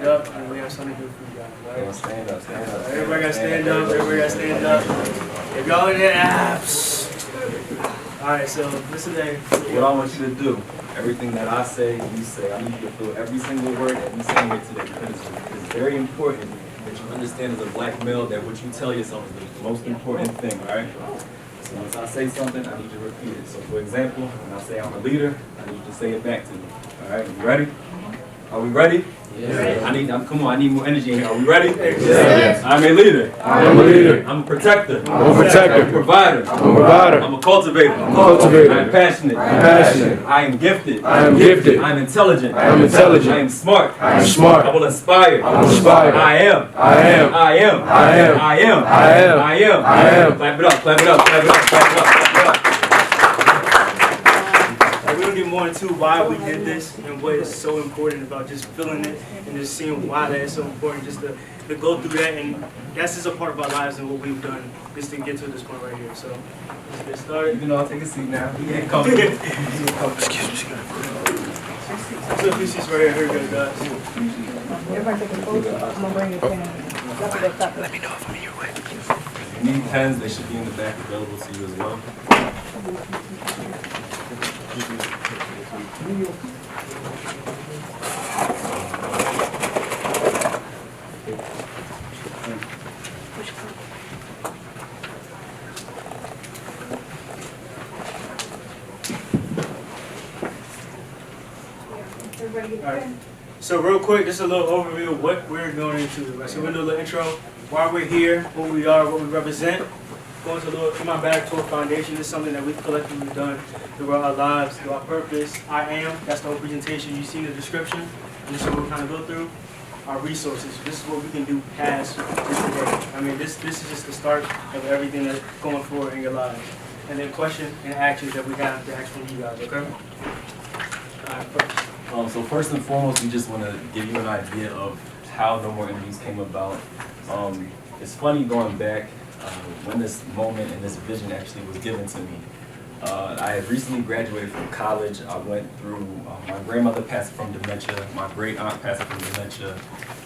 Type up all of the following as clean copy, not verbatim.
stand up, and we have something to do for you guys, right? Stand up, stand up. Everybody got to stand up. Everybody got to stand up. If y'all in there, all right, so this is what I want you to do, everything that I say, you say. I need you to feel every single word that we say here today, because it's very important that you understand as a black male that what you tell yourself is the most important thing, all right? So once I say something, I need you to repeat it. So for example, when I say I'm a leader, I need you to say it back to me. All right, you ready? Are we ready? Yes. Come on, I need more energy in here. Are we ready? Yes. I'm a leader. I am a leader. I'm a protector. I'm a protector. I'm a provider. I'm a provider. I'm a cultivator. I'm a cultivator. I'm passionate. I'm passionate. I am gifted. I am gifted. I'm intelligent. I am intelligent. I am smart. I am smart. I will inspire. I will inspire. I am. I am. I am. I am. I am. I am. I am. I am. Clap it up. Clap it up. Clap it up. Clap it up. Clap it up. we're gonna get more into why we did this and what is so important about just feeling it and just seeing why that is so important, just to go through that, and that's just a part of our lives and what we've done just to get to this point right here. So let's get started. You can all take a seat now. You get comfortable. Excuse me. So a few seats right here. Here we go, guys. Everybody take a photo. I'm gonna bring your pen. Let me know if I'm in your way. If you need pens, they should be in the back available to you as well. Alright. So real quick, just a little overview of what we're going into. Right? So we're gonna do a little intro, why we're here, what we are, what we represent. Going to a little, come on back to a foundation. This is something that we've collectively done throughout our lives, through our purpose. I am, that's the whole presentation. You see in the description, and this is what we're kind of go through. Our resources. This is what we can do past this today. I mean, this is just the start of everything that's going forward in your lives. And then question and actions that we have to ask from you guys, okay? Alright, first. So first and foremost, we just want to give you an idea of how No More Interviews came about. It's funny going back when this moment and this vision actually was given to me. I had recently graduated from college. I went through, my grandmother passed from dementia, my great aunt passed from dementia,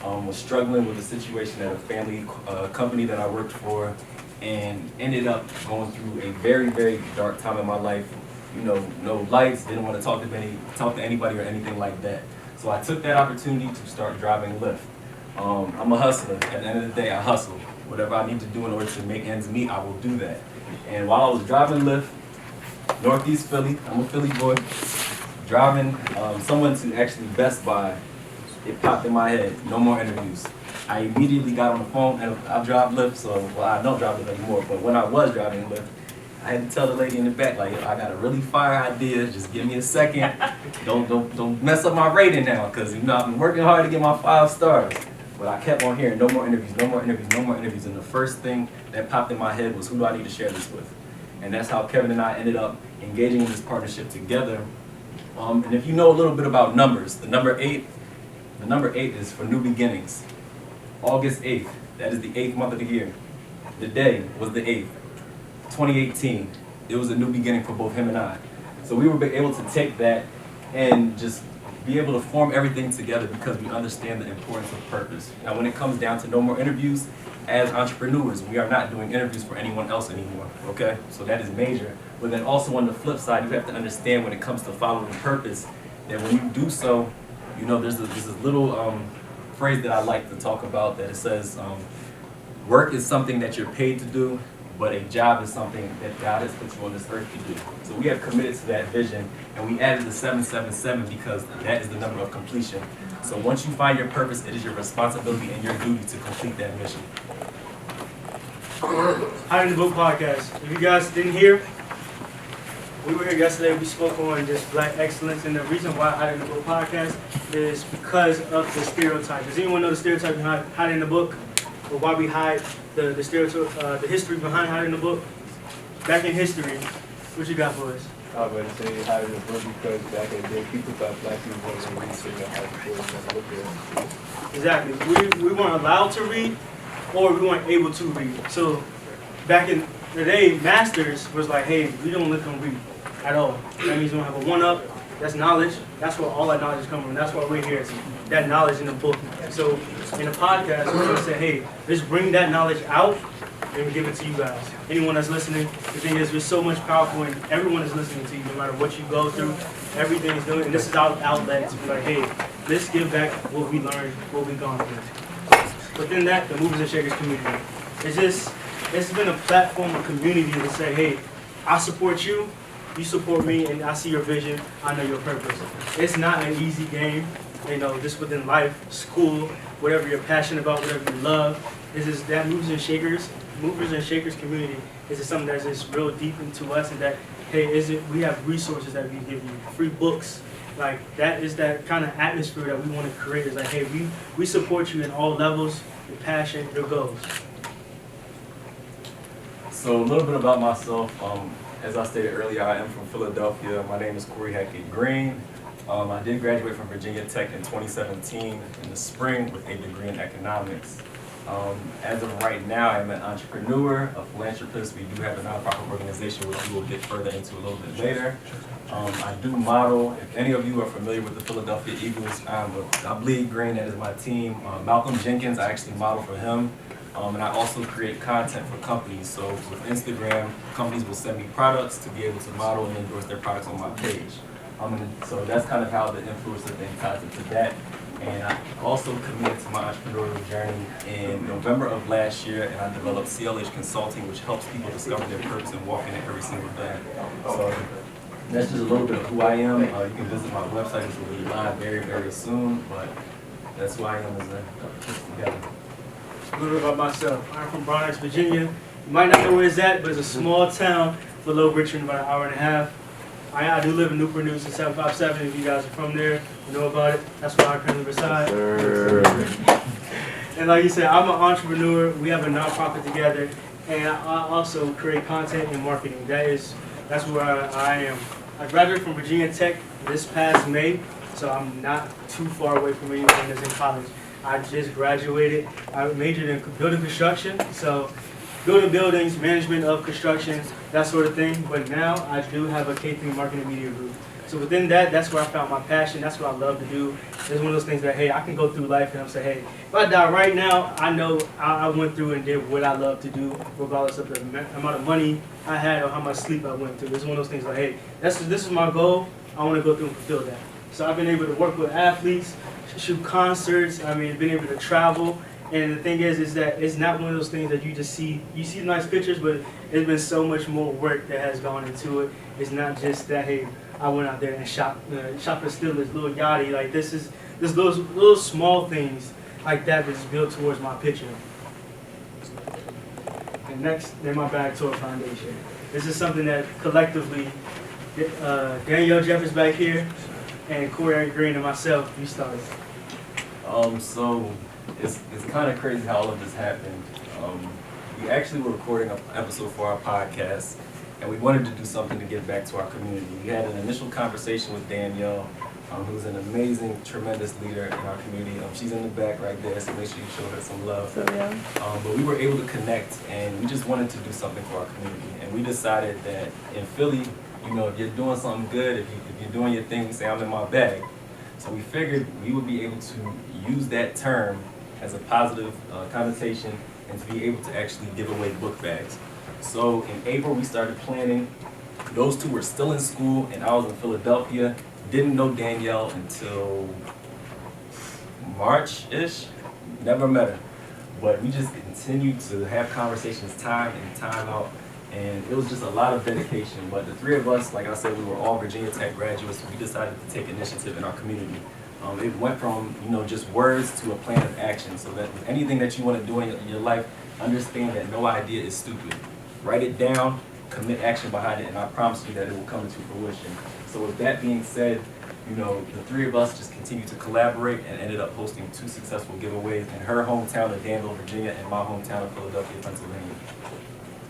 was struggling with a situation at a family company that I worked for, and ended up going through a very, very dark time in my life. You know, no lights, didn't want to talk to anybody or anything like that. So I took that opportunity to start driving Lyft. I'm a hustler. At the end of the day, I hustle. Whatever I need to do in order to make ends meet, I will do that. And while I was driving Lyft, Northeast Philly, I'm a Philly boy, driving someone to actually Best Buy, it popped in my head, No More Interviews. I immediately got on the phone, and I drive Lyft, so, well, I don't drive Lyft anymore, but when I was driving Lyft, I had to tell the lady in the back, like, I got a really fire idea, just give me a second. Don't mess up my rating now, because you know I've been working hard to get my 5 stars. But I kept on hearing no more interviews, no more interviews, no more interviews. And the first thing that popped in my head was, who do I need to share this with? And that's how Kevin and I ended up engaging in this partnership together. And if you know a little bit about numbers, the number 8 is for new beginnings. August 8th, that is the 8th month of the year. The day was the 8th. 2018, it was a new beginning for both him and I. So we were able to take that and just be able to form everything together because we understand the importance of purpose. Now when it comes down to No More Interviews, as entrepreneurs, we are not doing interviews for anyone else anymore, okay? So that is major. But then also on the flip side, you have to understand when it comes to following purpose, that when you do so, you know, there's this little phrase that I like to talk about that it says, work is something that you're paid to do, but a job is something that God has put you on this earth to do. So we have committed to that vision, and we added the 777 because that is the number of completion. So once you find your purpose, it is your responsibility and your duty to complete that mission. Hiding the Book Podcast. If you guys didn't hear, we were here yesterday. We spoke on just Black excellence, and the reason why Hiding the Book Podcast is because of the stereotype. Does anyone know the stereotype behind hiding the book, or why we hide the stereotype, the history behind hiding the book? Back in history, what you got for us? I was going to say hiding the book because back in the day, people thought Black people wasn't read, so they had to look at. Exactly. We weren't allowed to read, or we weren't able to read. So back in the day, masters was like, hey, we don't let them read at all. That means we don't have a 1-up, That's knowledge. That's where all that knowledge is coming from. That's why we're here. It's that knowledge in the book. So in the podcast, we're going to say, hey, let's bring that knowledge out and give it to you guys. Anyone that's listening, the thing is, there's so much powerful, and everyone is listening to you, no matter what you go through. Everything is doing, and this is our outlet to be like, hey, let's give back what we learned, what we've gone through. Within that, the Movers and Shakers community. It's been a platform, a community to say, hey, I support you, you support me, and I see your vision, I know your purpose. It's not an easy game, just within life, school, whatever you're passionate about, whatever you love. It's just that Movers and Shakers community is just something that's just real deep into us, and that, hey, we have resources that we give you, free books. Like, that is that kind of atmosphere that we want to create. It's like, hey, we support you in all levels, your passion, your goals. So a little bit about myself. As I stated earlier, I am from Philadelphia. My name is Corey Hackett Green. I did graduate from Virginia Tech in 2017 in the spring with a degree in economics. As of right now, I'm an entrepreneur, a philanthropist. We do have a nonprofit organization which we will get further into a little bit later. I do model. If any of you are familiar with the Philadelphia Eagles, I bleed green. That is my team. Malcolm Jenkins, I actually model for him. And I also create content for companies. So with Instagram, companies will send me products to be able to model and endorse their products on my page. So that's kind of how the influencer thing ties into that. And I also committed to my entrepreneurial journey in November of last year, and I developed CLH Consulting, which helps people discover their purpose and walk in it every single day. So that's just a little bit of who I am. You can visit my website, which will be live very, very soon, but that's who I am as a together. A little bit about myself. I'm from Bronx, Virginia. You might not know where it's at, but it's a small town for Little Richmond, about an hour and a half. I do live in Newport News in 757. If you guys are from there, you know about it. That's where I currently reside. And like you said, I'm an entrepreneur. We have a nonprofit together, and I also create content and marketing. That's where I am. I graduated from Virginia Tech this past May, so I'm not too far away from anyone that's in college. I just graduated. I majored in building construction, so building buildings, management of construction, that sort of thing. But now I do have a K3 marketing media group. So within that, that's where I found my passion. That's what I love to do. It's one of those things that, hey, I can go through life and I'm saying, hey, if I die right now, I know I went through and did what I love to do, regardless of the amount of money I had or how much sleep I went through. It's one of those things like, hey, this is my goal. I want to go through and fulfill that. So I've been able to work with athletes, shoot concerts, been able to travel. And the thing is that it's not one of those things that you just see. You see nice pictures, but there's been so much more work that has gone into it. It's not just that, hey, I went out there and shot for Steelers, little yachty. Like, there's those little small things like that that's built towards my picture. And next, then my Bag Tour Foundation. This is something that collectively, Danielle Jeff is back here, and Corey Green and myself, we started. So it's kind of crazy how all of this happened. We actually were recording an episode for our podcast, and we wanted to do something to give back to our community. We had an initial conversation with Danielle, who's an amazing, tremendous leader in our community. She's in the back right there, so make sure you show her some love. But we were able to connect, and we just wanted to do something for our community. And we decided that in Philly, if you're doing something good, if you're doing your thing, say, I'm in my bag. So we figured we would be able to use that term as a positive connotation and to be able to actually give away book bags. So in April, we started planning. Those two were still in school, and I was in Philadelphia. Didn't know Danielle until March-ish. Never met her. But we just continued to have conversations time in, time out. And it was just a lot of dedication. But the three of us, like I said, we were all Virginia Tech graduates. So we decided to take initiative in our community. It went from just words to a plan of action. So that anything that you want to do in your life, understand that no idea is stupid. Write it down, commit action behind it, and I promise you that it will come into fruition. So with that being said, the three of us just continued to collaborate and ended up hosting 2 successful giveaways in her hometown of Danville, Virginia, and my hometown of Philadelphia, Pennsylvania.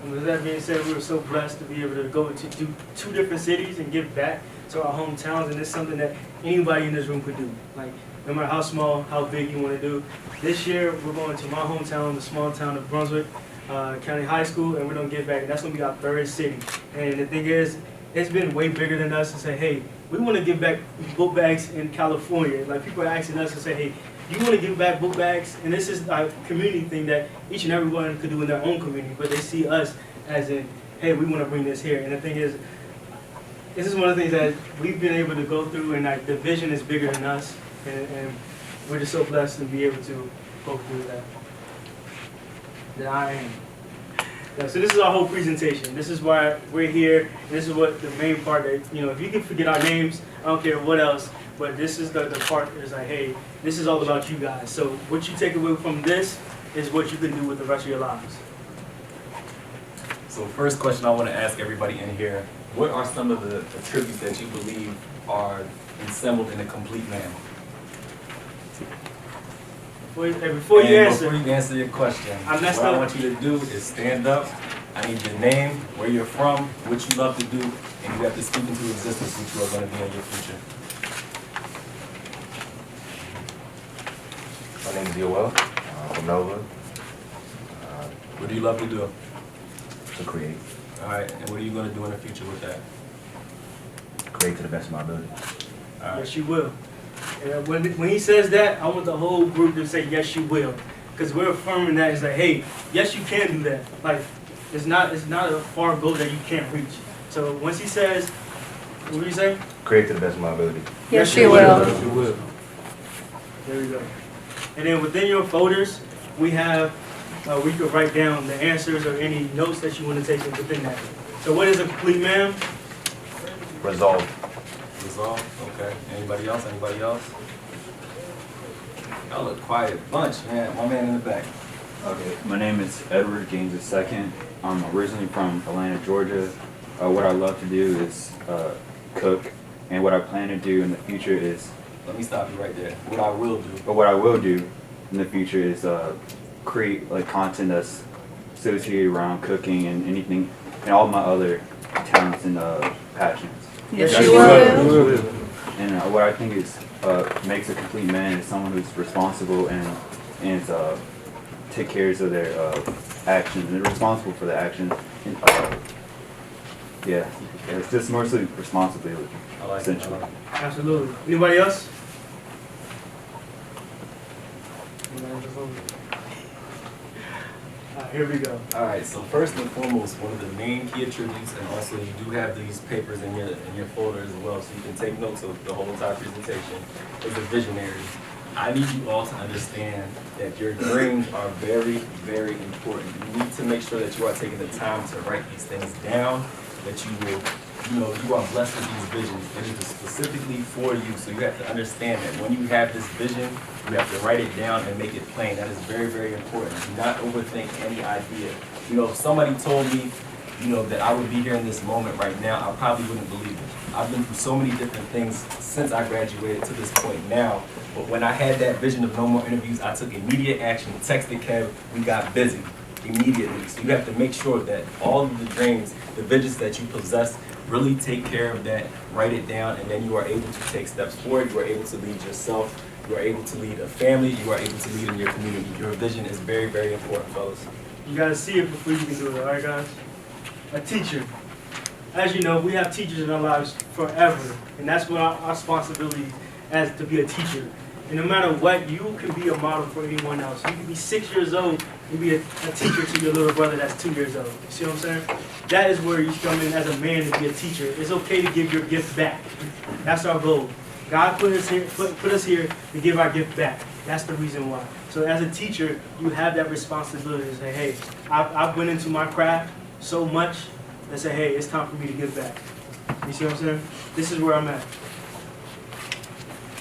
And with that being said, we were so blessed to be able to go to 2 different cities and give back to our hometowns, and it's something that anybody in this room could do. Like, no matter how small, how big you want to do. This year, we're going to my hometown, the small town of Brunswick County High School, and we're going to give back. And that's going to be our 3rd city. And the thing is, it's been way bigger than us to say, hey, we want to give back book bags in California. Like people are asking us to say, hey, you want to give back book bags? And this is a community thing that each and everyone could do in their own community, but they see us as in, hey, we want to bring this here. And the thing is, this is one of the things that we've been able to go through, and like the vision is bigger than us, and we're just so blessed to be able to go through that. That I am. Yeah, so this is our whole presentation. This is why we're here. This is what the main part that, if you can forget our names, I don't care what else, but this is the part that's like, hey, this is all about you guys. So what you take away from this is what you can do with the rest of your lives. So first question I want to ask everybody in here, what are some of the attributes that you believe are assembled in a complete man? Before you answer your question, I messed what up. I want you to do is stand up. I need your name, where you're from, what you love to do, and you have to speak into existence what you are going to be in your future. My name is Yoel from Nova. What do you love to do? To create. All right, and what are you going to do in the future with that? Create to the best of my ability. All right. Yes, you will. And when he says that, I want the whole group to say, yes, you will. Because we're affirming that. It's like, hey, yes, you can do that. Like, it's not a far goal that you can't reach. So once he says, what do you say? Create to the best of my ability. Yes, you will. Yes, you will. There we go. And then within your folders, we have, where you can write down the answers or any notes that you want to take within that. So what is a complete man? Resolve. Resolve? Okay. Anybody else? Anybody else? Y'all look quiet bunch, man. My man in the back. Okay, my name is Edward James II. I'm originally from Atlanta, Georgia. What I love to do is cook, and what I plan to do in the future is, Let me stop you right there. What I will do. but what I will do in the future is create like content that's associated around cooking and anything, and all my other talents and passions. Yes, Yes, you you will. will. And what I think is makes a complete man is someone who's responsible and take care of their actions. They're responsible for the actions. And, yeah, it's just mostly responsibility. I like it. Essentially. I like it. Absolutely. Anybody else? All right, here we go. All right, so first and foremost, one of the main key attributes, and also you do have these papers in your folder as well, so you can take notes of the whole entire presentation, is a visionary. I need you all to understand that your dreams are very, very important. You need to make sure that you are taking the time to write these things down, that you will, you are blessed with these visions. It is specifically for you, so you have to understand that when you have this vision, you have to write it down and make it plain. That is very, very important. Do not overthink any idea. If somebody told me, that I would be here in this moment right now, I probably wouldn't believe it. I've been through so many different things since I graduated to this point now. But when I had that vision of no more interviews, I took immediate action, texted Kev, we got busy immediately. So you have to make sure that all of the dreams, the visions that you possess, really take care of that, write it down, and then you are able to take steps forward. You are able to lead yourself. You are able to lead a family. You are able to lead in your community. Your vision is very, very important, fellas. You gotta see it before you can do it, all right, guys? A teacher. As you know, we have teachers in our lives forever, and that's what our responsibility as to be a teacher. And no matter what, you can be a model for anyone else. You can be 6 years old and be a teacher to your little brother that's 2 years old. You see what I'm saying? That is where you come in as a man to be a teacher. It's okay to give your gift back. That's our goal. God put us here to give our gift back. That's the reason why. So as a teacher, you have that responsibility to say, hey, I've went into my craft so much, and say, hey, it's time for me to give back. You see what I'm saying? This is where I'm at.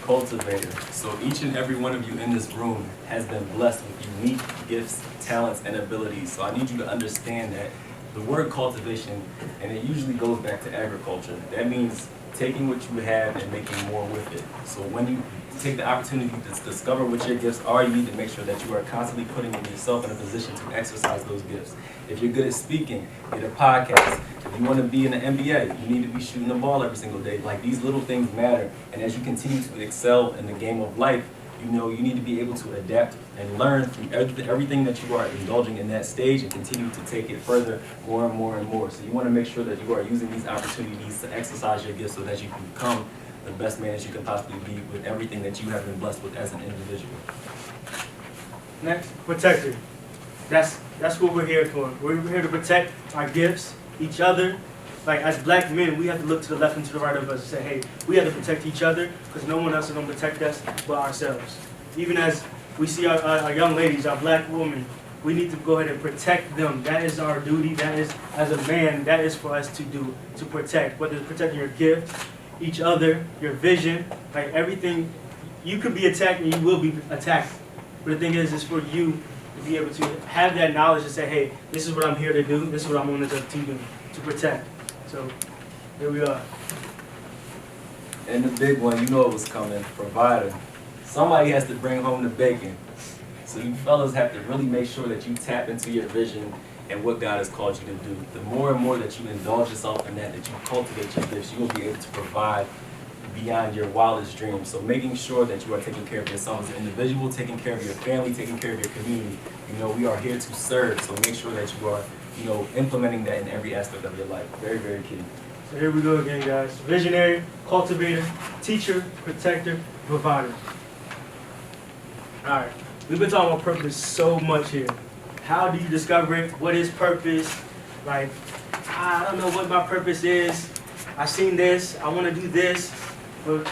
Cultivator. So each and every one of you in this room has been blessed with unique gifts, talents, and abilities. So I need you to understand that the word cultivation, and it usually goes back to agriculture, that means taking what you have and making more with it. So when you take the opportunity to discover what your gifts are, you need to make sure that you are constantly putting yourself in a position to exercise those gifts. If you're good at speaking, get a podcast. If you want to be in the NBA, you need to be shooting the ball every single day. Like, these little things matter. And as you continue to excel in the game of life, You know, you need to be able to adapt and learn from everything that you are indulging in that stage and continue to take it further more and more and more. So you want to make sure that you are using these opportunities to exercise your gifts so that you can become the best man that you can possibly be with everything that you have been blessed with as an individual. Next, protector. That's what we're here for. We're here to protect our gifts, each other. Like as black men, we have to look to the left and to the right of us and say, hey, we have to protect each other because no one else is going to protect us but ourselves. Even as we see our young ladies, our black women, we need to go ahead and protect them. That is our duty. That is, as a man, that is for us to do, to protect. Whether it's protecting your gift, each other, your vision, like everything. You could be attacked and you will be attacked. But the thing is for you to be able to have that knowledge and say, hey, this is what I'm here to do. This is what I'm going to do to protect. So here we are. And the big one, you know it was coming, provider. Somebody has to bring home the bacon. So you fellas have to really make sure that you tap into your vision and what God has called you to do. The more and more that you indulge yourself in that you cultivate your gifts, you will be able to provide beyond your wildest dreams. So making sure that you are taking care of yourself as an individual, taking care of your family, taking care of your community. You know, we are here to serve, so make sure that you are, you know, implementing that in every aspect of your life. Very, very key. So here we go again, guys. Visionary, cultivator, teacher, protector, provider. All right. We've been talking about purpose so much here. How do you discover it? What is purpose? Like, I don't know what my purpose is. I've seen this. I want to do this. But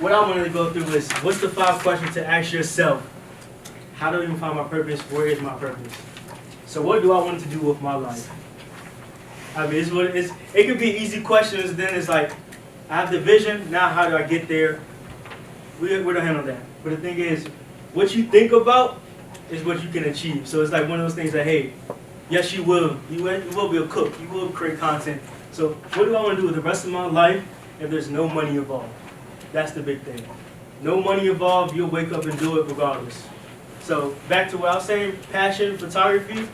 what I wanted to go through is, what's the 5 questions to ask yourself? How do you find my purpose? Where is my purpose? So what do I want to do with my life? I mean, it could be easy questions. Then it's like, I have the vision. Now how do I get there? We don't handle that. But the thing is, what you think about is what you can achieve. So it's like one of those things that, hey, yes, you will. You will be a cook. You will create content. So what do I want to do with the rest of my life if there's no money involved? That's the big thing. No money involved, you'll wake up and do it regardless. So back to what I was saying, passion, photography.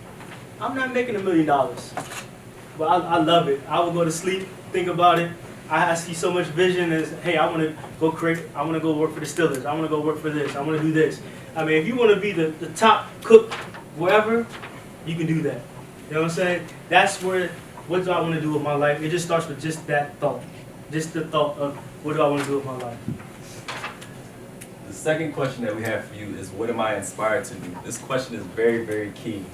I'm not making $1 million, but I love it. I will go to sleep, think about it. I see so much vision as, hey, I want to go create, I want to go work for the Steelers. I want to go work for this. I want to do this. I mean, if you want to be the top cook wherever, you can do that. You know what I'm saying? That's where, what do I want to do with my life? It just starts with just that thought. Just the thought of, what do I want to do with my life? The second question that we have for you is, what am I inspired to do? This question is very, very key.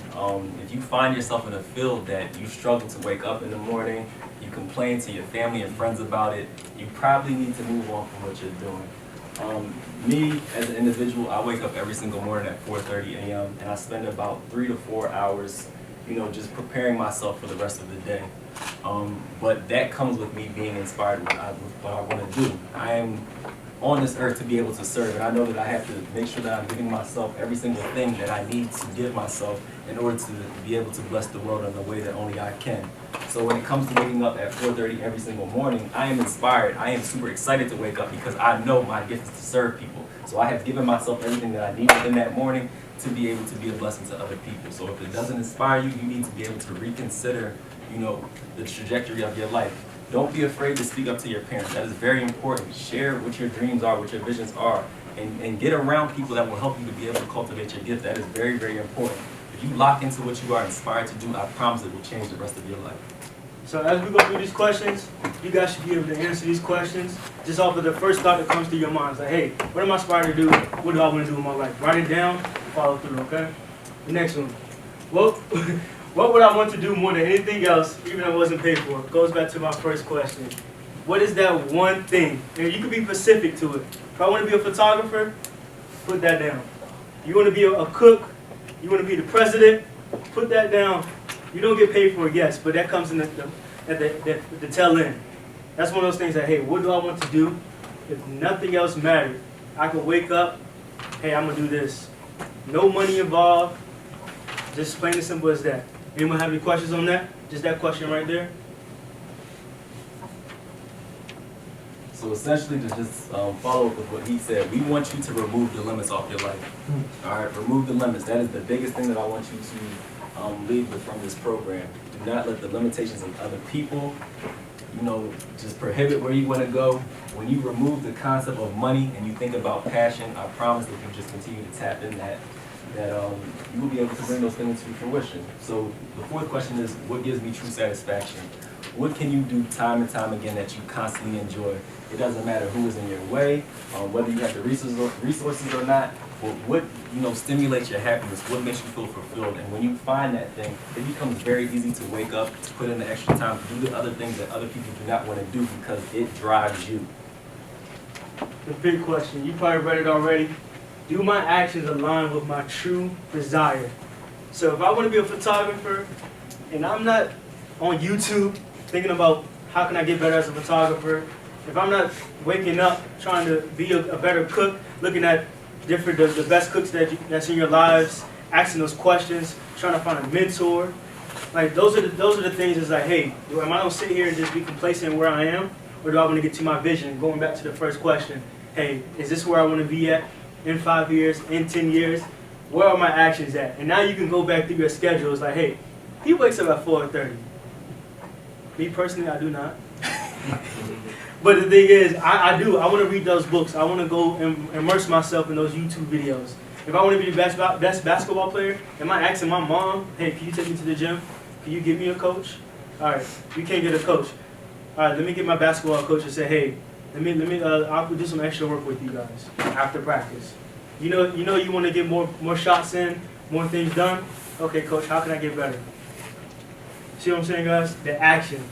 If you find yourself in a field that you struggle to wake up in the morning, you complain to your family and friends about it, you probably need to move on from what you're doing. Me, as an individual, I wake up every single morning at 4:30 a.m. and I spend about 3 to 4 hours, you know, just preparing myself for the rest of the day. But that comes with me being inspired with what I want to do. I am on this earth to be able to serve, and I know that I have to make sure that I'm giving myself every single thing that I need to give myself in order to be able to bless the world in the way that only I can. So when it comes to waking up at 4:30 every single morning, I am inspired. I am super excited to wake up because I know my gift is to serve people. So I have given myself everything that I need within that morning to be able to be a blessing to other people. So if it doesn't inspire you, you need to be able to reconsider, you know, the trajectory of your life. Don't be afraid to speak up to your parents. That is very important. Share what your dreams are, what your visions are, and get around people that will help you to be able to cultivate your gift. That is very, very important. If you lock into what you are inspired to do, I promise it will change the rest of your life. So as we go through these questions, you guys should be able to answer these questions just off of the first thought that comes to your mind. It's like, hey, what am I inspired to do? What do I want to do in my life? Write it down, follow through, okay? The next one. Well, what would I want to do more than anything else, even if it wasn't paid for? It goes back to my first question. What is that one thing? And you can be specific to it. If I want to be a photographer, put that down. You want to be a cook? You want to be the president? Put that down. You don't get paid for it, yes, but that comes in at the tail end. That's one of those things that, hey, what do I want to do? If nothing else mattered, I could wake up, hey, I'm going to do this. No money involved. Just plain and simple as that. Anyone have any questions on that? Just that question right there. So essentially, to just follow up with what he said, we want you to remove the limits off your life. All right, remove the limits. That is the biggest thing that I want you to leave with from this program. Do not let the limitations of other people, just prohibit where you want to go. When you remove the concept of money and you think about passion, I promise that you just continue to tap in that you will be able to bring those things to fruition. So the fourth question is, what gives me true satisfaction? What can you do time and time again that you constantly enjoy? It doesn't matter who is in your way, whether you have the resources or not, but what stimulates your happiness, what makes you feel fulfilled. And when you find that thing, it becomes very easy to wake up, to put in the extra time, to do the other things that other people do not want to do because it drives you. The big question, you probably read it already. Do my actions align with my true desire? So if I want to be a photographer and I'm not on YouTube thinking about how can I get better as a photographer, if I'm not waking up trying to be a better cook, looking at the best cooks that's in your lives, asking those questions, trying to find a mentor, like those are the things. It's like, hey, am I gonna sit here and just be complacent where I am, or do I want to get to my vision? Going back to the first question, hey, is this where I want to be at in 5 years, in 10 years? Where are my actions at? And now you can go back through your schedule. It's like, hey, he wakes up at 4:30. Me personally, I do not. But the thing is, I do. I want to read those books. I want to go and immerse myself in those YouTube videos. If I want to be the best basketball player, am I asking my mom, hey, can you take me to the gym? Can you give me a coach? All right, you can't get a coach. All right, let me get my basketball coach and say, hey, I'll do some extra work with you guys after practice. You want to get more shots in, more things done. Okay, coach, how can I get better? See what I'm saying, guys? The action.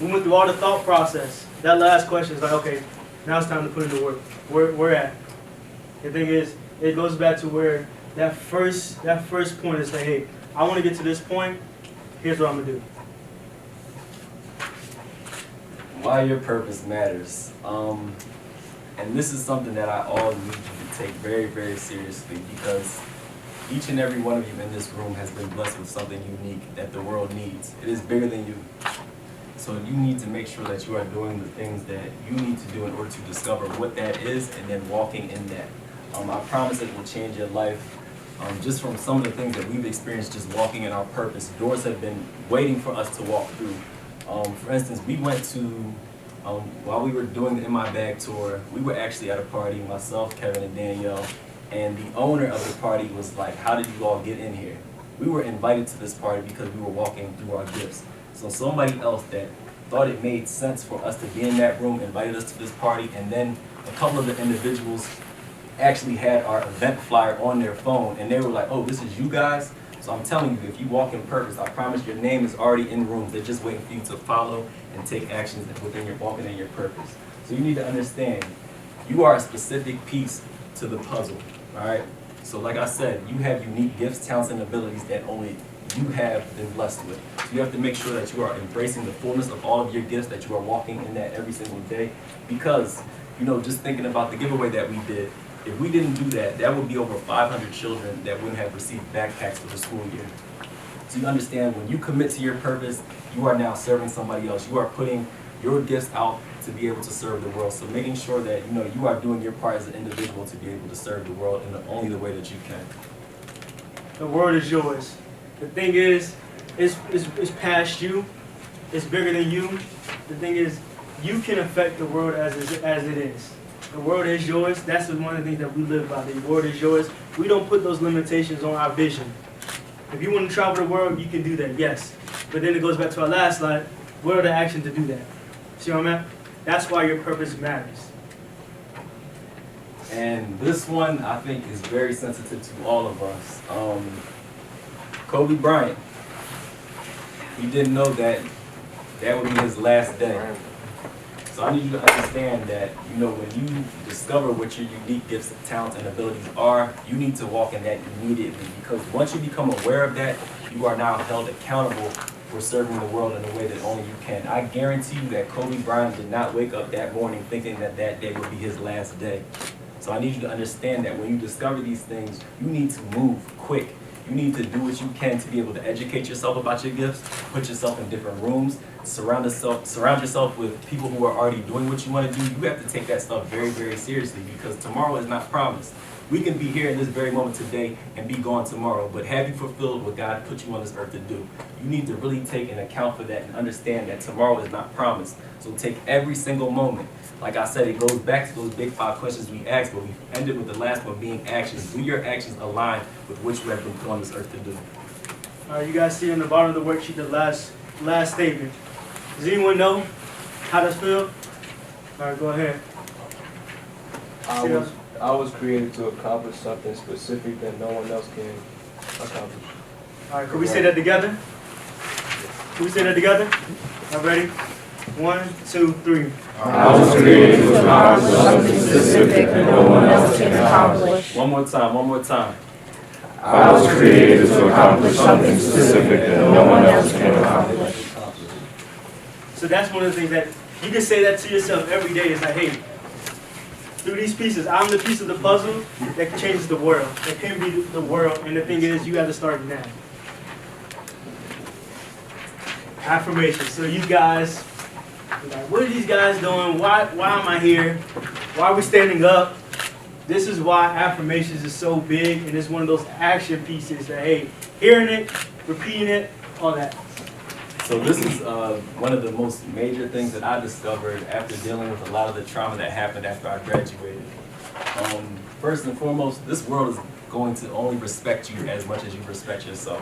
We went through all the thought process. That last question is like, okay, now it's time to put in the work. Where at? The thing is, it goes back to where that first point is like, hey, I want to get to this point. Here's what I'm gonna do. Why your purpose matters. And this is something that I all need you to take very, very seriously, because each and every one of you in this room has been blessed with something unique that the world needs. It is bigger than you. So you need to make sure that you are doing the things that you need to do in order to discover what that is and then walking in that. I promise it will change your life. Just from some of the things that we've experienced just walking in our purpose, doors have been waiting for us to walk through. For instance, we went to, while we were doing the In My Bag tour, we were actually at a party, myself, Kevin, and Danielle, and the owner of the party was like, how did you all get in here? We were invited to this party because we were walking through our gifts. So somebody else that thought it made sense for us to be in that room invited us to this party, and then a couple of the individuals actually had our event flyer on their phone, and they were like, oh, this is you guys? So I'm telling you, if you walk in purpose, I promise your name is already in rooms. They're just waiting for you to follow and take actions within your walking in your purpose. So you need to understand, you are a specific piece to the puzzle, all right? So like I said, you have unique gifts, talents, and abilities that only you have been blessed with. So you have to make sure that you are embracing the fullness of all of your gifts, that you are walking in that every single day. Because, just thinking about the giveaway that we did, if we didn't do that, that would be over 500 children that wouldn't have received backpacks for the school year. So you understand, when you commit to your purpose, you are now serving somebody else. You are putting your gifts out to be able to serve the world. So making sure that you are doing your part as an individual to be able to serve the world in only the way that you can. The world is yours. The thing is, it's past you. It's bigger than you. The thing is, you can affect the world as it is. The world is yours. That's one of the things that we live by. The world is yours. We don't put those limitations on our vision. If you want to travel the world, you can do that, yes. But then it goes back to our last slide. What are the actions to do that? See what I'm at? That's why your purpose matters. And this one, I think, is very sensitive to all of us. Kobe Bryant, he didn't know that would be his last day. So I need you to understand that, when you discover what your unique gifts, talents, and abilities are, you need to walk in that immediately. Because once you become aware of that, you are now held accountable for serving the world in a way that only you can. I guarantee you that Kobe Bryant did not wake up that morning thinking that day would be his last day. So I need you to understand that when you discover these things, you need to move quick. You need to do what you can to be able to educate yourself about your gifts, put yourself in different rooms, surround yourself with people who are already doing what you want to do. You have to take that stuff very, very seriously, because tomorrow is not promised. We can be here in this very moment today and be gone tomorrow, but have you fulfilled what God put you on this earth to do? You need to really take an account for that and understand that tomorrow is not promised. So take every single moment. Like I said, it goes back to those big 5 questions we asked, but we ended with the last one being actions. Do your actions align with what you have been put on this earth to do? All right, you guys see on the bottom of the worksheet the last statement. Does anyone know how this feel? All right, go ahead. I was created to accomplish something specific that no one else can accomplish. All right, can we say that together? Can we say that together? All right, ready? 1, 2, 3. I was created to accomplish something specific that no one else can accomplish. One more time, one more time. I was created to accomplish something specific that no one else can accomplish. So that's one of the things that you can say that to yourself every day. It's like, hey, through these pieces, I'm the piece of the puzzle that changes the world. That can be the world. And the thing is, you have to start now. Affirmations. So you guys, like, what are these guys doing? Why am I here? Why are we standing up? This is why affirmations is so big, and it's one of those action pieces that, hey, hearing it, repeating it, all that. So this is one of the most major things that I discovered after dealing with a lot of the trauma that happened after I graduated. First and foremost, this world is going to only respect you as much as you respect yourself.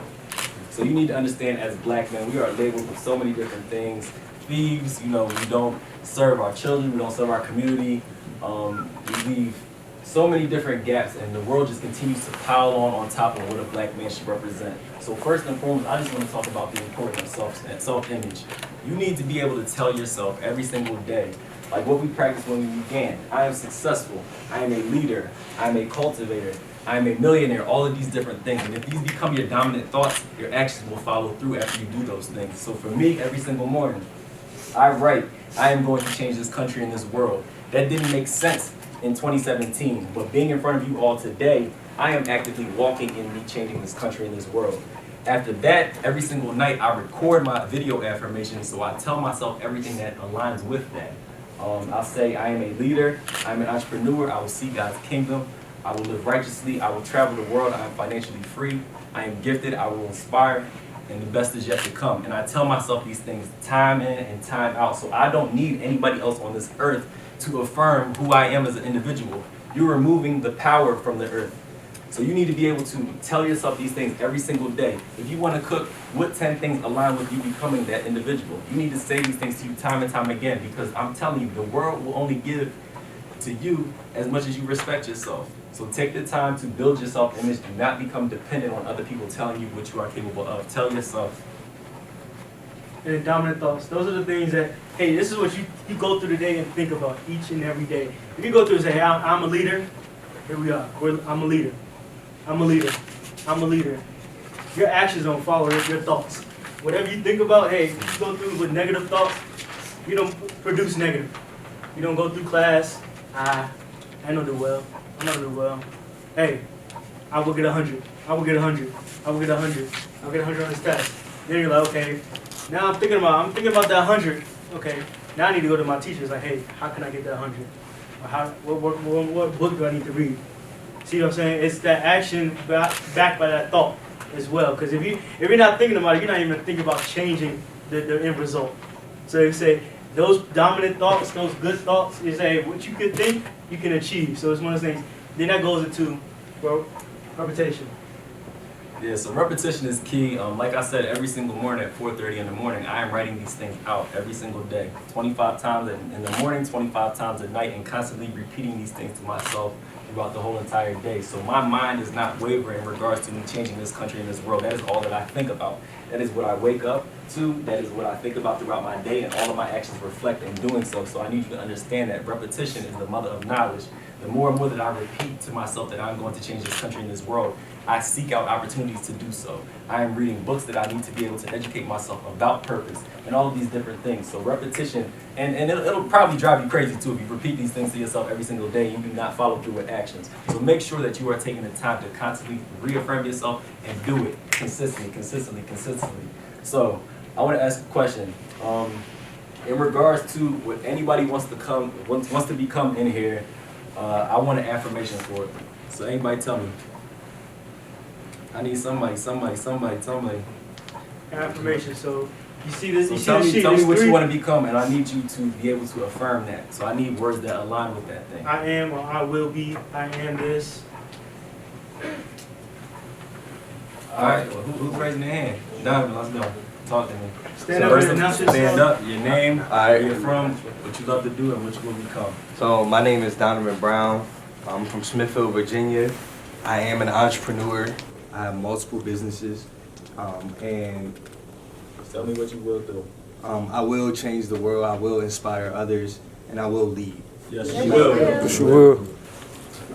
So you need to understand, as black men, we are labeled with so many different things. Thieves, we don't serve our children, we don't serve our community. We leave so many different gaps, and the world just continues to pile on top of what a black man should represent. So first and foremost, I just want to talk about the importance of self-image. You need to be able to tell yourself every single day, like what we practiced when we began. I am successful. I am a leader. I am a cultivator. I am a millionaire. All of these different things. And if these become your dominant thoughts, your actions will follow through after you do those things. So for me, every single morning, I write, I am going to change this country and this world. That didn't make sense in 2017, but being in front of you all today, I am actively walking in me changing this country and this world. After that, every single night, I record my video affirmations, so I tell myself everything that aligns with that. I'll say, I am a leader, I'm an entrepreneur, I will see God's kingdom, I will live righteously, I will travel the world, I am financially free, I am gifted, I will inspire, and the best is yet to come. And I tell myself these things time in and time out, so I don't need anybody else on this earth to affirm who I am as an individual. You're removing the power from the earth. So you need to be able to tell yourself these things every single day. If you want to cook, what 10 things align with you becoming that individual? You need to say these things to you time and time again, because I'm telling you, the world will only give to you as much as you respect yourself. So take the time to build your self-image. Do not become dependent on other people telling you what you are capable of. Tell yourself. And dominant thoughts. Those are the things that, hey, this is what you go through the day and think about each and every day. If you go through and say, hey, I'm a leader, here we are. I'm a leader. I'm a leader. I'm a leader. Your actions don't follow your thoughts. Whatever you think about, hey, if you go through with negative thoughts, you don't produce negative. You don't go through class, I don't do well. I'm not do well. Hey, I will get 100. I will get 100. I will get 100. I'll get 100 on this test. Then you're like, okay, now I'm thinking about that 100. Okay, now I need to go to my teachers like, hey, how can I get that 100? Or what book do I need to read? See what I'm saying? It's that action backed by that thought as well. Because if you're not thinking about it, you're not even thinking about changing the end result. So you say those dominant thoughts, those good thoughts, you say what you could think, you can achieve. So it's one of those things. Then that goes into repetition. Yeah, so repetition is key. Like I said, every single morning at 4:30 in the morning, I am writing these things out every single day. 25 times in the morning, 25 times at night, and constantly repeating these things to myself throughout the whole entire day. So my mind is not wavering in regards to me changing this country and this world. That is all that I think about. That is what I wake up to. That is what I think about throughout my day, and all of my actions reflect in doing so. So I need you to understand that repetition is the mother of knowledge. The more and more that I repeat to myself that I'm going to change this country and this world, I seek out opportunities to do so. I am reading books that I need to be able to educate myself about purpose and all of these different things. So repetition, and it'll probably drive you crazy too if you repeat these things to yourself every single day and you do not follow through with actions. So make sure that you are taking the time to constantly reaffirm yourself and do it consistently. So I want to ask a question. In regards to what anybody wants to become in here, I want an affirmation for it. So anybody tell me. I need somebody. Affirmation. So you see this? So You see tell the me, sheet? tell me There's what three. you want to become, and I need you to be able to affirm that. So I need words that align with that thing. I am or I will be. I am this. All right. Well, who's raising their hand? Donovan, let's go. Talk to me. Stand So up first and announce yourself. stand up. Your name, where Alright. you're from, what you love to do, and what you will become. So my name is Donovan Brown. I'm from Smithfield, Virginia. I am an entrepreneur. I have multiple businesses, and Tell me what you will do. I will change the world. I will inspire others, and I will lead. Yes, Yes, you you will.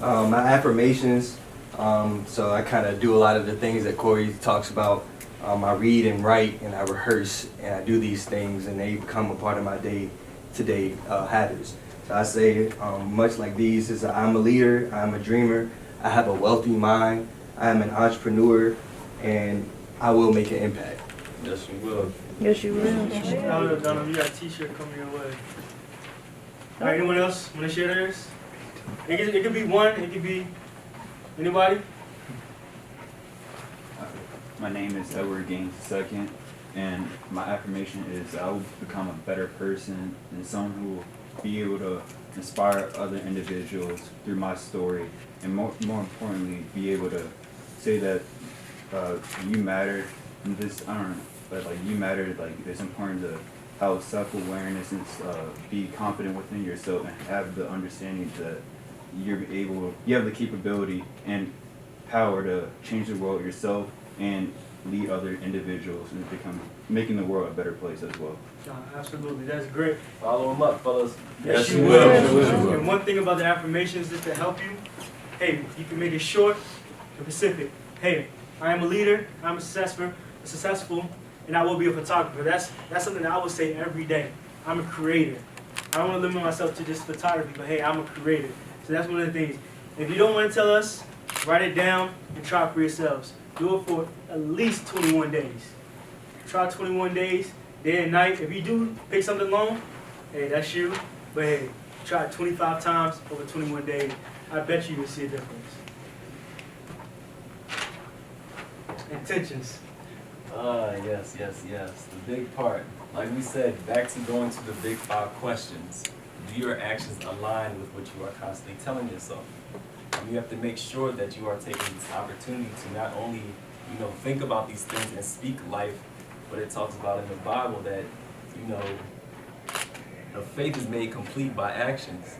will. My affirmations. So I kind of do a lot of the things that Corey talks about. I read and write, and I rehearse, and I do these things, and they become a part of my day-to-day habits. So I say, much like these, is I'm a leader, I'm a dreamer, I have a wealthy mind, I am an entrepreneur, and I will make an impact. Yes, you will. Yes, you will. Donovan, you got a t-shirt coming your way. All right, anyone else want to share theirs? It could be one, it could be anybody. My name is Edward Gaines II, and my affirmation is I will become a better person and someone who will be able to inspire other individuals through my story, and more importantly, be able to say that you matter. And this, I don't know, but like you matter. Like it's important to have self-awareness and be confident within yourself and have the understanding that you have the capability and power to change the world yourself and lead other individuals and making the world a better place as well. Absolutely, that's great. Follow him up, fellas. Yes, you will. will. And one thing about the affirmations is to help you. Hey, you can make it short and specific. Hey, I am a leader. I'm successful, and I will be a photographer. That's something that I would say every day. I'm a creator. I don't want to limit myself to just photography, but hey, I'm a creator. So that's one of the things. If you don't want to tell us, write it down and try it for yourselves. Do it for at least 21 days. Try 21 days, day and night. If you do pick something long, hey, that's you. But hey, try it 25 times over 21 days. I bet you will see a difference. Intentions. Yes. The big part. Like we said, back to going to the big 5 questions. Do your actions align with what you are constantly telling yourself? You have to make sure that you are taking this opportunity to not only, think about these things and speak life, but it talks about in the Bible that, the faith is made complete by actions.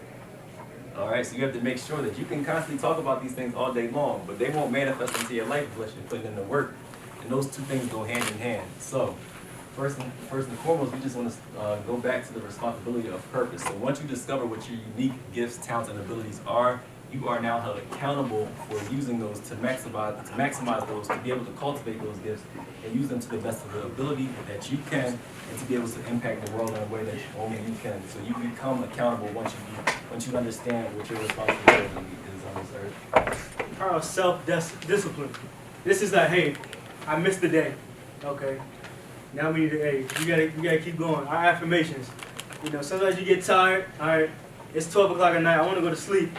All right, so you have to make sure that you can constantly talk about these things all day long, but they won't manifest into your life unless you're putting in the work. And those two things go hand in hand. So, first and foremost, we just want to go back to the responsibility of purpose. So once you discover what your unique gifts, talents, and abilities are, you are now held accountable for using those to maximize those, to be able to cultivate those gifts and use them to the best of the ability that you can, and to be able to impact the world in a way that only you can. So you become accountable once you understand what your responsibility is on this earth. Part of self-discipline. This is like, hey, I missed the day. Okay. Now we need to, hey, you gotta keep going. Our affirmations. Sometimes you get tired. All right, it's 12 o'clock at night. I want to go to sleep.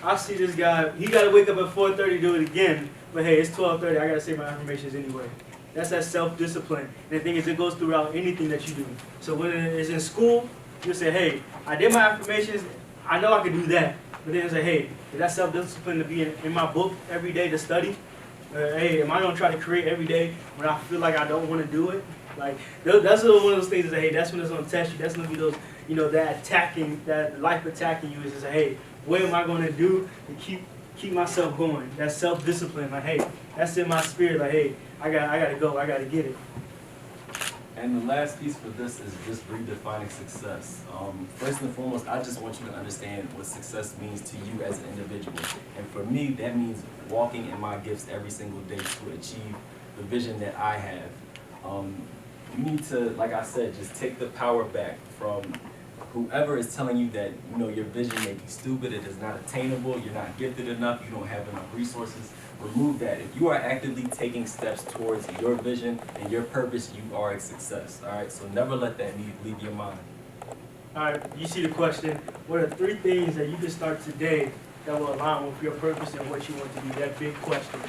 I see this guy. He got to wake up at 4:30 to do it again. But hey, it's 12:30. I got to say my affirmations anyway. That's that self-discipline. And the thing is, it goes throughout anything that you do. So when it's in school, you say, hey, I did my affirmations. I know I can do that. But then it's like, hey, is that self-discipline to be in my book every day to study? Hey, am I going to try to create every day when I feel like I don't want to do it? Like, that's one of those things that, hey, that's when it's going to test you. That's going to be those, that life attacking you is just, hey, what am I going to do to keep myself going? That self-discipline, like, hey, that's in my spirit. Like, hey, I got to go. I got to get it. And the last piece for this is just redefining success. First and foremost, I just want you to understand what success means to you as an individual. And for me, that means walking in my gifts every single day to achieve the vision that I have. You need to, like I said, just take the power back from whoever is telling you that, your vision may be stupid, it is not attainable, you're not gifted enough, you don't have enough resources. Remove that. If you are actively taking steps towards your vision and your purpose, you are a success. All right, so never let that leave your mind. All right, you see the question. What are 3 things that you can start today that will align with your purpose and what you want to be, that big question.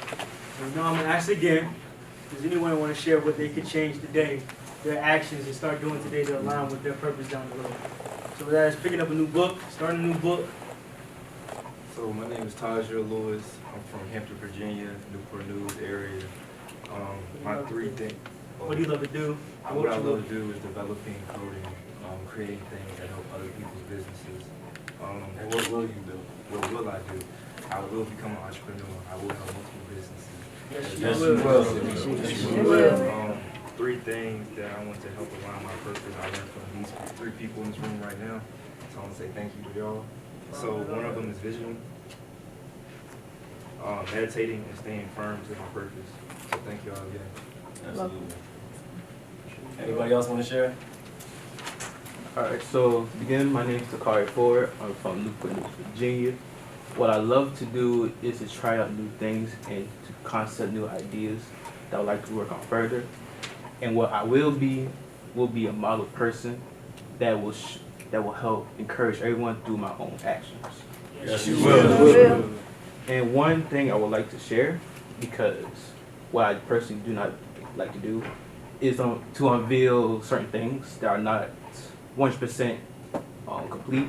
And now I'm gonna ask again, does anyone want to share what they could change today, their actions, and start doing today to align with their purpose down the road? So that is picking up a new book, starting a new book. So my name is Tajir Lewis. I'm from Hampton, Virginia, Newport News area. My three things. What do you love to do? What I love to do is developing, coding, creating things that help other people's businesses. And what will you do? What will I do? I will become an entrepreneur. I will have multiple businesses. Yes, Yes, you you will. will. Yes, you will. Three things that I want to help align my purpose. I learned from these three people in this room right now. So I want to say thank you to y'all. So one of them is vision, meditating, and staying firm to my purpose. So thank y'all again. Absolutely. Anybody else want to share? Alright, so to begin, my name is Takari Ford. I'm from Newport News, Virginia. What I love to do is to try out new things and to concept new ideas that I would like to work on further. And what I will be a model person that will help encourage everyone through my own actions. Yes, you will. And one thing I would like to share, because what I personally do not like to do, is to unveil certain things that are not 100% complete.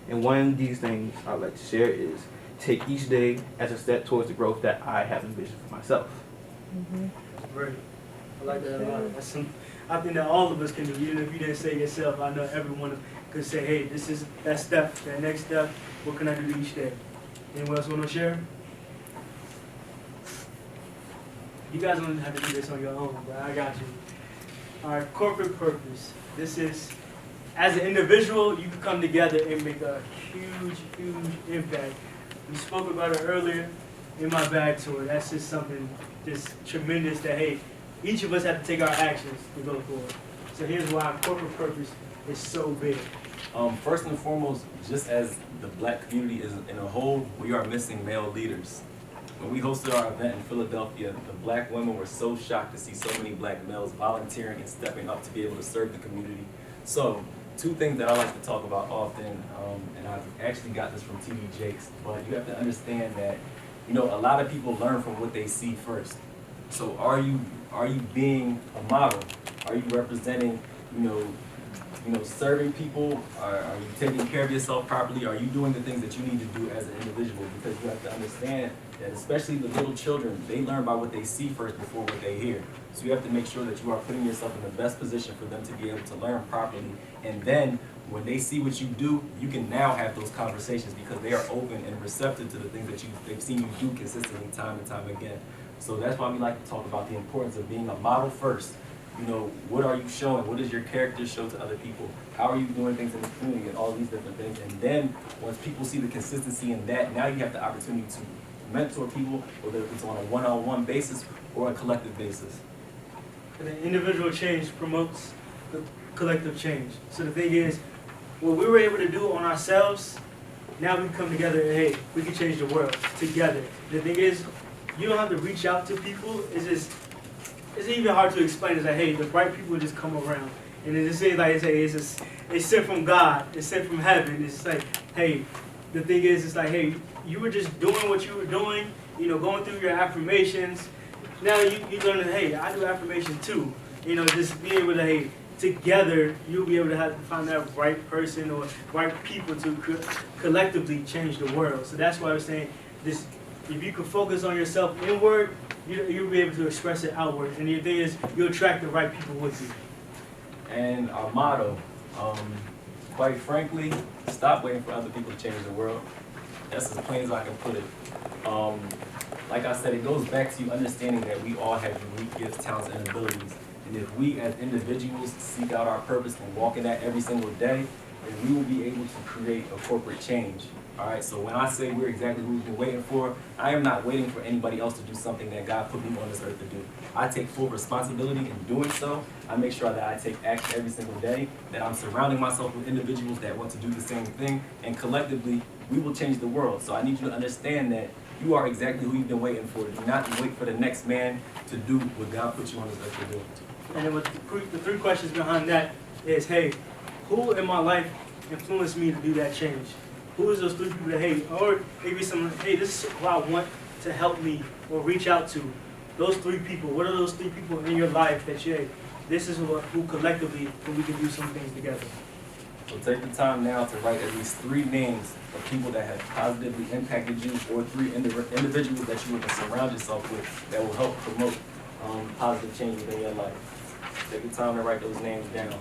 And one of these things I'd like to share is take each day as a step towards the growth that I have envisioned for myself. Great. I like that a lot. That's I think that all of us can do. Even if you didn't say it yourself, I know everyone could say, hey, this is that step, that next step. What can I do each day? Anyone else want to share? You guys don't have to do this on your own, but I got you. All right, corporate purpose. This is, as an individual, you can come together and make a huge, huge impact. We spoke about it earlier in my bag tour. That's just something just tremendous that, hey, each of us have to take our actions to go forward. So here's why corporate purpose is so big. First and foremost, just as the black community is in a whole, we are missing male leaders. When we hosted our event in Philadelphia, the black women were so shocked to see so many black males volunteering and stepping up to be able to serve the community. So, two things that I like to talk about often, and I've actually got this from TV Jakes, but you have to understand that, you know, a lot of people learn from what they see first. So are you being a model? Are you representing, serving people? Are you taking care of yourself properly? Are you doing the things that you need to do as an individual? Because you have to understand that especially the little children, they learn by what they see first before what they hear. So you have to make sure that you are putting yourself in the best position for them to be able to learn properly. And then when they see what you do, you can now have those conversations because they are open and receptive to the things that they've seen you do consistently time and time again. So that's why we like to talk about the importance of being a model first. You know, what are you showing? What does your character show to other people? How are you doing things in the community and all these different things? And then once people see the consistency in that, now you have the opportunity to mentor people, whether it's on a one-on-one basis or a collective basis. And the individual change promotes the collective change. So the thing is, what we were able to do on ourselves, now we can come together and, hey, we can change the world together. The thing is, you don't have to reach out to people. It's even hard to explain. It's like, hey, the right people just come around. And it just seems like it's sent from God. It's sent from heaven. It's like, hey, the thing is, it's like, hey, you were just doing what you were doing, going through your affirmations. Now you learn that, hey, I do affirmation too. Just be able to, hey, together, you'll be able to find that right person or right people to collectively change the world. So that's why I was saying this. If you can focus on yourself inward, you'll be able to express it outward. And the thing is, you'll attract the right people with you. And our motto, quite frankly, stop waiting for other people to change the world. That's as plain as I can put it. Like I said, it goes back to you understanding that we all have unique gifts, talents, and abilities. And if we as individuals seek out our purpose and walk in that every single day, then we will be able to create a corporate change. All right, so when I say we're exactly who we've been waiting for, I am not waiting for anybody else to do something that God put me on this earth to do. I take full responsibility in doing so. I make sure that I take action every single day, that I'm surrounding myself with individuals that want to do the same thing, and collectively, we will change the world. So I need you to understand that you are exactly who you've been waiting for. Do not wait for the next man to do what God put you on this earth to do. And then with the three questions behind that is, hey, who in my life influenced me to do that change? who is those 3 people that, hey, or maybe someone, hey, this is who I want to help me or reach out to. Those 3 people, what are those 3 people in your life that you, hey, this is who collectively we can do some things together. So take the time now to write at least 3 names of people that have positively impacted you, or 3 individuals that you want to surround yourself with that will help promote positive change within your life. Take the time to write those names down.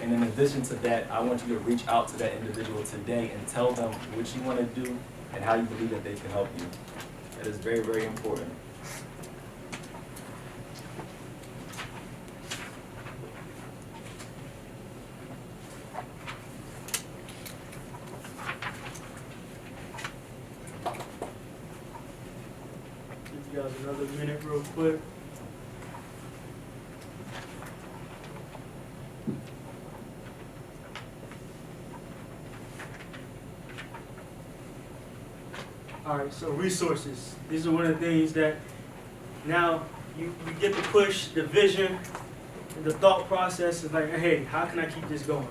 And in addition to that, I want you to reach out to that individual today and tell them what you want to do and how you believe that they can help you. That is very, very important. Give you guys another minute real quick. All right, so resources. These are one of the things that now you get to push the vision, and the thought process is like, hey, how can I keep this going?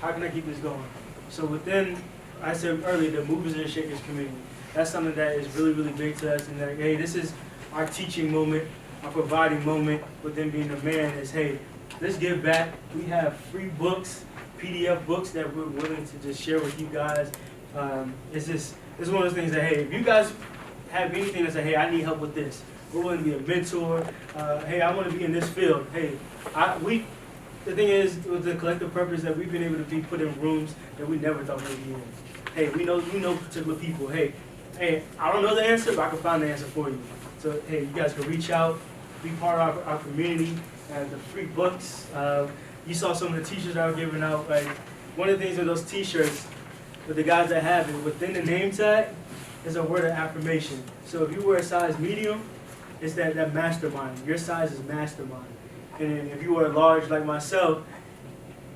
How can I keep this going? So within, I said earlier, the movers and shakers community, that's something that is really, really big to us. And like, hey, this is our teaching moment, our providing moment within being a man is, hey, let's give back. We have free books, PDF books that we're willing to just share with you guys. It's one of those things that, hey, if you guys have anything that say, hey, I need help with this, we're willing to be a mentor. Hey, I want to be in this field. Hey, the thing is, with the collective purpose that we've been able to be put in rooms that we never thought we'd be in. Hey, we know particular people. Hey, I don't know the answer, but I can find the answer for you. So, hey, you guys can reach out, be part of our community, and the free books. You saw some of the t-shirts I was giving out. Like, one of the things with those t-shirts, with the guys that have it, within the name tag is a word of affirmation. So if you wear a size medium, it's that mastermind. Your size is mastermind. And then if you wear large like myself,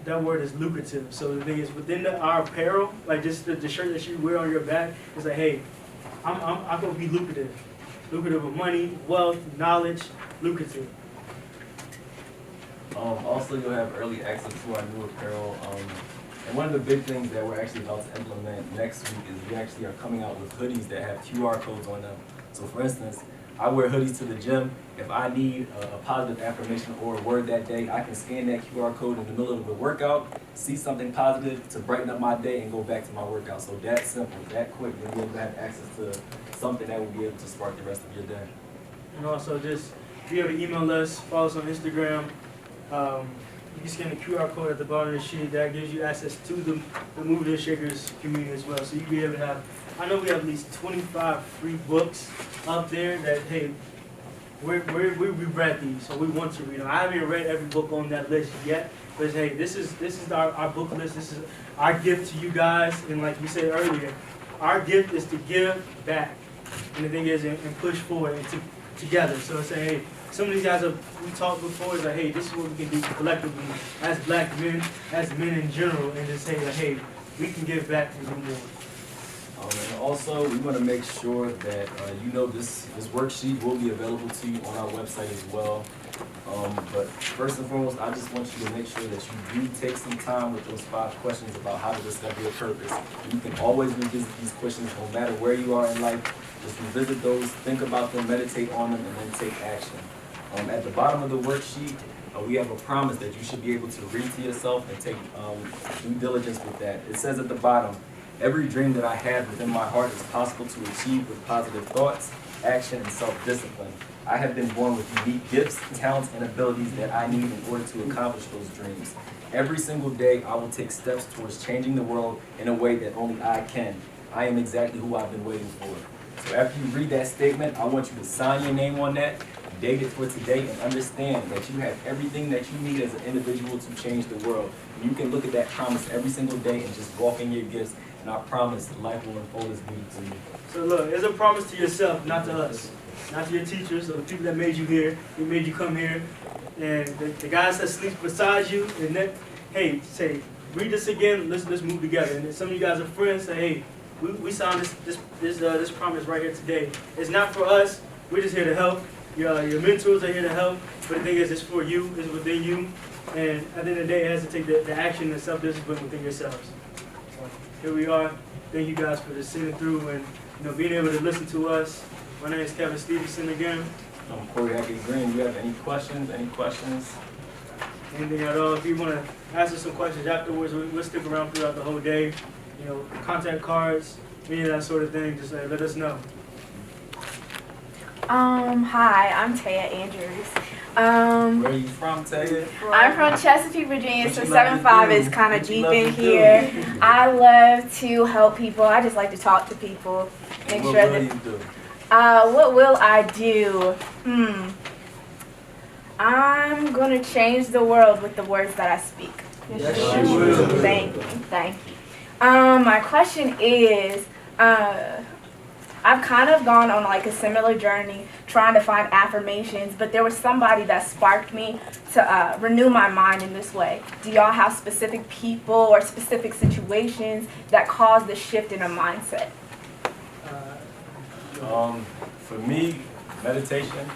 that word is lucrative. So the thing is, within our apparel, like just the shirt that you wear on your back, it's like, hey, I'm going to be lucrative. Lucrative with money, wealth, knowledge, lucrative. Also, you'll have early access to our new apparel. And one of the big things that we're actually about to implement next week is we actually are coming out with hoodies that have QR codes on them. So for instance, I wear hoodies to the gym. If I need a positive affirmation or a word that day, I can scan that QR code in the middle of the workout, see something positive to brighten up my day and go back to my workout. So that simple, that quick, you'll be able to have access to something that will be able to spark the rest of your day. And also just be able to email us, follow us on Instagram. You can scan the QR code at the bottom of the sheet. That gives you access to the Movers and Shakers community as well. So you'll be able to have, I know we have at least 25 free books up there that, hey, we read these, so we want to read them. I haven't read every book on that list yet, but hey, this is our book list. This is our gift to you guys. And like you said earlier, our gift is to give back. And the thing is, and push forward and together. So say, hey, some of these guys we talked before, is like, hey, this is what we can do collectively as black men, as men in general, and just say, like, hey, we can give back and do more. And also, we want to make sure that you know this worksheet will be available to you on our website as well. But first and foremost, I just want you to make sure that you do take some time with those 5 questions about how to discover your purpose. You can always revisit these questions no matter where you are in life. Just revisit those, think about them, meditate on them, and then take action. At the bottom of the worksheet, we have a promise that you should be able to read to yourself and take due diligence with that. It says at the bottom, every dream that I have within my heart is possible to achieve with positive thoughts, action, and self-discipline. I have been born with unique gifts, talents, and abilities that I need in order to accomplish those dreams. Every single day, I will take steps towards changing the world in a way that only I can. I am exactly who I've been waiting for. So after you read that statement, I want you to sign your name on that, date it for today, and understand that you have everything that you need as an individual to change the world. And you can look at that promise every single day and just walk in your gifts, and I promise life will unfold as needed to you. So look, it's a promise to yourself, not to us. Not to your teachers or the people that made you here, who made you come here. And the guys that sleep beside you, and then, hey, say, read this again, let's move together. And then some of you guys are friends, say, hey, we signed this promise right here today. It's not for us, we're just here to help. Your mentors are here to help, but the thing is, it's for you, it's within you. And at the end of the day, it has to take the action and self-discipline within yourselves. So, here we are. Thank you guys for just sitting through and being able to listen to us. My name is Kevin Stevenson again. I'm Corey Hackett Green. You have any questions? Anything at all? If you want to ask us some questions afterwards, we'll stick around throughout the whole day. Contact cards, any of that sort of thing. Just let us know. Hi, I'm Taya Andrews. Where are you from, Taya? I'm from Chesapeake, Virginia, so What you love to 7-5 do? is kind of What you deep love in to do? here. I love to help people. I just like to talk to people. Make What sure will that. you do? What will I do? I'm gonna change the world with the words that I speak. Yes, you will. Thank you. My question is, I've kind of gone on like a similar journey trying to find affirmations, but there was somebody that sparked me to renew my mind in this way. Do y'all have specific people or specific situations that cause the shift in a mindset? For me, meditation,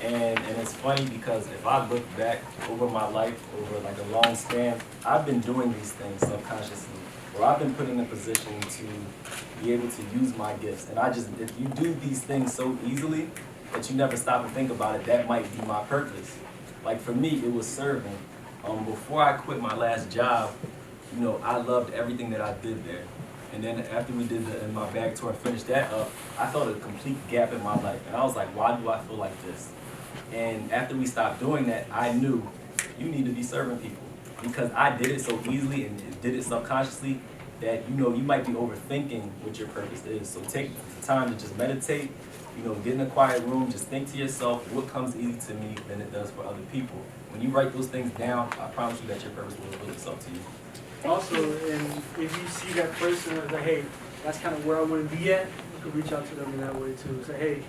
and it's funny because if I look back over my life, over like a long span, I've been doing these things subconsciously, or I've been put in a position to be able to use my gifts. And if you do these things so easily that you never stop and think about it, that might be my purpose. Like for me, it was serving. Before I quit my last job, I loved everything that I did there. And then after we did the In My Bag tour and finished that up, I felt a complete gap in my life. And I was like, why do I feel like this? And after we stopped doing that, I knew you need to be serving people. Because I did it so easily and did it subconsciously that, you might be overthinking what your purpose is. So take the time to just meditate, get in a quiet room, just think to yourself what comes easy to me than it does for other people. When you write those things down, I promise you that your purpose will reveal itself to you. Also, and if you see that person and like, hey, that's kind of where I want to be at, you can reach out to them in that way too. Say, hey,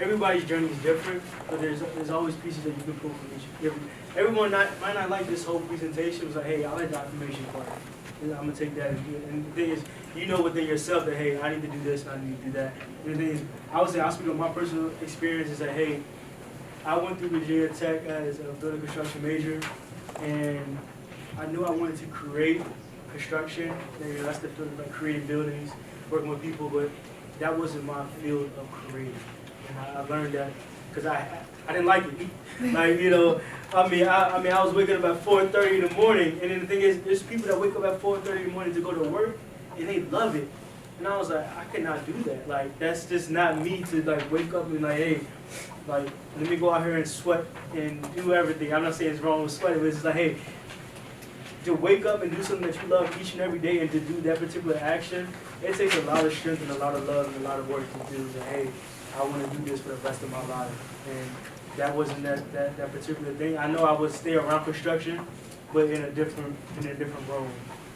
everybody's journey is different, but there's always pieces that you can pull from each. Everyone might not like this whole presentation. It's like, hey, I like the affirmation part. I'm gonna take that and do it. And the thing is, within yourself that, hey, I need to do this and I need to do that. And the thing is, I would say I'll speak on my personal experience. Is that, hey, I went through Virginia Tech as a building construction major, and I knew I wanted to create construction. That's the field of like creating buildings, working with people, but that wasn't my field of creating. And I learned that because I didn't like it. I was waking up at 4:30 in the morning, and then the thing is, there's people that wake up at 4:30 in the morning to go to work, and they love it. And I was like, I cannot do that. Like, that's just not me to like wake up and like, hey, like, let me go out here and sweat and do everything. I'm not saying it's wrong with sweating, but it's just like, hey, to wake up and do something that you love each and every day and to do that particular action, it takes a lot of strength and a lot of love and a lot of work to do. That, hey, I want to do this for the rest of my life. And that wasn't that particular thing. I know I would stay around construction, but in a different role.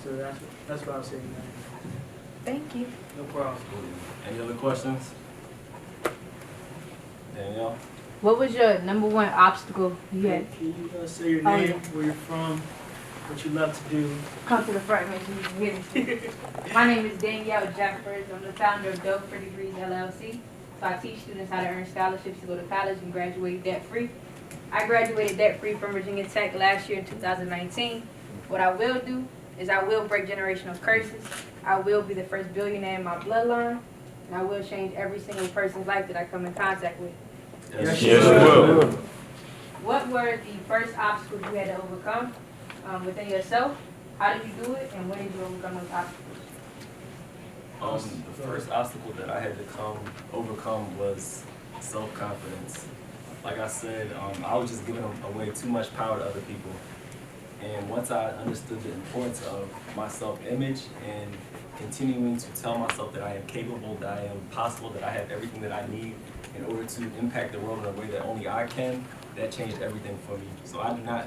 So that's what I was saying. Thank you. No problem. Any other questions? Danielle? What was your number one obstacle you had? Can you say your Oh, name, yeah. where you're from, what you love to do? Come to the front, make sure you can hear me. My name is Danielle Jeffers. I'm the founder of Dope for Degrees LLC. So I teach students how to earn scholarships to go to college and graduate debt-free. I graduated debt-free from Virginia Tech last year in 2019. What I will do is I will break generational curses. I will be the first billionaire in my bloodline. And I will change every single person's life that I come in contact with. Yes, you will. What were the first obstacles you had to overcome within yourself? How did you do it, and when did you overcome those obstacles? The first obstacle that I had to overcome was self-confidence. Like I said, I was just giving away too much power to other people. And once I understood the importance of my self-image and continuing to tell myself that I am capable, that I am possible, that I have everything that I need in order to impact the world in a way that only I can, that changed everything for me. So I do not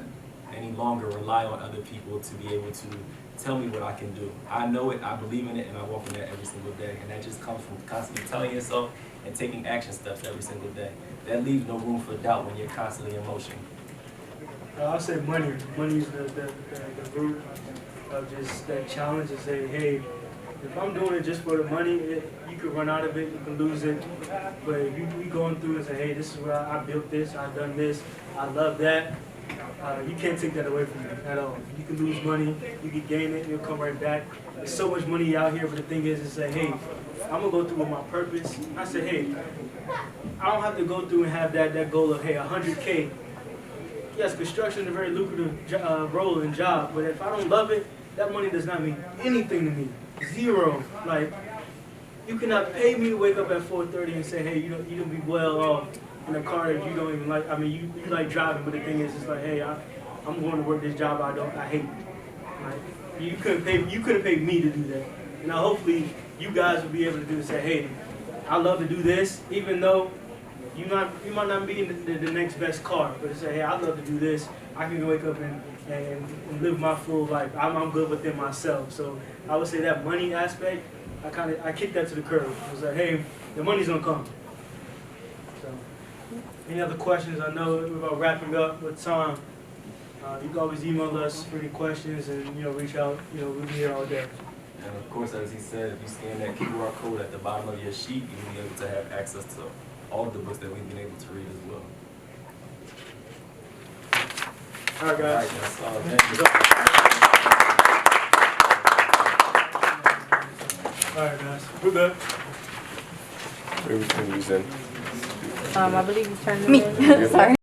any longer rely on other people to be able to tell me what I can do. I know it, I believe in it, and I walk in that every single day. And that just comes from constantly telling yourself and taking action steps every single day. That leaves no room for doubt when you're constantly in motion. I'll say money. Money is the root of just that challenge to say, hey, if I'm doing it just for the money, you could run out of it, you can lose it. But if you going through and say, hey, this is where I built this, I've done this, I love that, You can't take that away from me at all. You can lose money, you can gain it, and it'll come right back. There's so much money out here, but the thing is say, hey, I'm gonna go through with my purpose. I said, hey, I don't have to go through and have that goal of, hey, 100K. Yes, construction is a very lucrative role and job, but if I don't love it, that money does not mean anything to me. Zero. Like, you cannot pay me to wake up at 4:30 and say, hey, you don't be well off in a car that you don't even like. I mean, you like driving, but the thing is, it's like, hey, I'm going to work this job I hate. Like, you couldn't pay me to do that. And hopefully, you guys will be able to do say, hey, I love to do this, even though you might not be in the next best car, but to say, hey, I love to do this. I can wake up and live my full life. I'm good within myself. So I would say that money aspect, I kicked that to the curb. I was like, hey, the money's gonna come. So, any other questions? I know we're about wrapping up with time. You can always email us for any questions and reach out. We'll be here all day. And of course, as he said, if you scan that QR code at the bottom of your sheet, you'll be able to have access to all of the books that we've been able to read as well. All right, guys. That's all. Thank you. All right, guys. We're good. Everything was in. I believe you turned Me. it in. Sorry.